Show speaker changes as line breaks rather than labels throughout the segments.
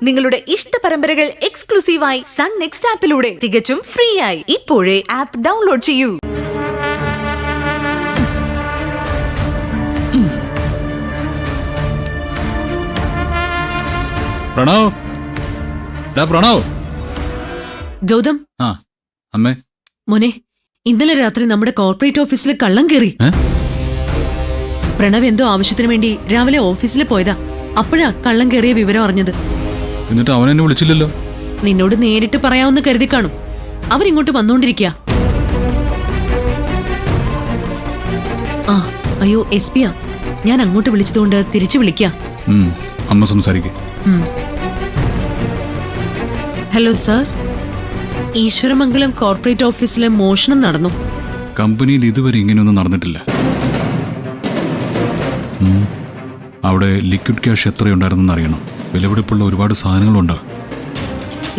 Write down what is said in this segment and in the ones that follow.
നിങ്ങളുടെ ഇഷ്ട പരമ്പരകൾ എക്സ്ക്ലൂസീവായി സൺ നെക്സ്റ്റ് ആപ്പിലൂടെ തികച്ചും ഫ്രീ ആയി ഇപ്പോഴേ ആപ്പ് ഡൗൺലോഡ് ചെയ്യൂ.
പ്രണവ്, പ്രണവ്.
ഗൗതം,
അമ്മേ.
മോനെ, ഇന്നലെ രാത്രി നമ്മുടെ കോർപ്പറേറ്റ് ഓഫീസിൽ കള്ളം കയറി. പ്രണവ് എന്തോ ആവശ്യത്തിന് വേണ്ടി രാവിലെ ഓഫീസിൽ പോയതാ. അപ്പോഴാ കള്ളം കയറിയ വിവരം അറിഞ്ഞത്.
എന്നിട്ട് അവൻ എന്നെ വിളിച്ചില്ലല്ലോ.
നിന്നോട് നേരിട്ട് പറയാമെന്ന് കരുതി കാണും. അവരിങ്ങോട്ട് വന്നോണ്ടിരിക്കുക. അയ്യോ, SP യാ. ഞാൻ അങ്ങോട്ട് വിളിച്ചതുകൊണ്ട് തിരിച്ചു വിളിക്കാം.
അമ്മ സംസാരിക്കേ.
ഹലോ സർ, ഈശ്വരമംഗലം കോർപ്പറേറ്റ് ഓഫീസിലെ മോഷണം നടന്നു.
കമ്പനിയിൽ ഇതുവരെ ഇങ്ങനെയൊന്നും നടന്നിട്ടില്ല. അവിടെ ലിക്വിഡ് ക്യാഷ് എത്രയുണ്ടായിരുന്നെന്ന് അറിയണം. വിലപിടിപ്പുള്ള ഒരുപാട് സാധനങ്ങളുണ്ട്.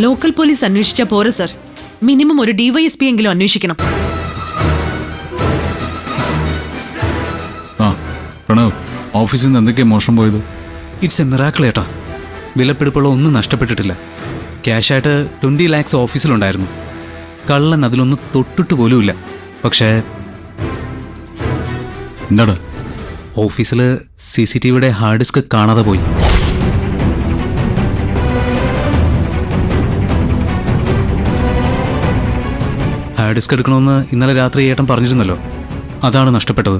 ലോക്കൽ പോലീസ് അന്വേഷിച്ചാ പോരെ സർ. മിനിമം ഒരു DYSP എങ്കിലും അന്വേഷിക്കണം.
പ്രണവ്, ഓഫീസിൽ നിന്ന് എന്തൊക്കെയാ മോഷണം പോയത്?
ഇറ്റ്സ് എ മിറാക്കിൾ ഏട്ടാ. വിലപിടിപ്പുള്ള ഒന്നും നഷ്ടപ്പെട്ടിട്ടില്ല. ക്യാഷായിട്ട് 20 lakhs ഓഫീസിലുണ്ടായിരുന്നു. കള്ളൻ അതിലൊന്നും തൊട്ടിട്ട് പോലുമില്ല. പക്ഷേ
എന്താടാ?
ഓഫീസിൽ CCTVയുടെ ഹാർഡ് ഡിസ്ക് കാണാതെ പോയി. ഹാർഡ് ഡിസ്ക് എടുക്കണമെന്ന് ഇന്നലെ രാത്രി ഏട്ടൻ പറഞ്ഞിരുന്നല്ലോ. അതാണ് നഷ്ടപ്പെട്ടത്.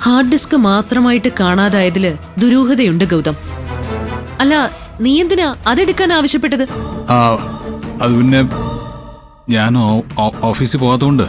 ഹാർഡ് ഡിസ്ക് മാത്രമായിട്ട് കാണാതായതില് ദുരൂഹതയുണ്ട് ഗൗതം. അല്ല, നീ എന്തിനാ അതെടുക്കാൻ ആവശ്യപ്പെട്ടത്?
അത് പിന്നെ ഞാൻ ഓഫീസിൽ പോകാത്തതുകൊണ്ട്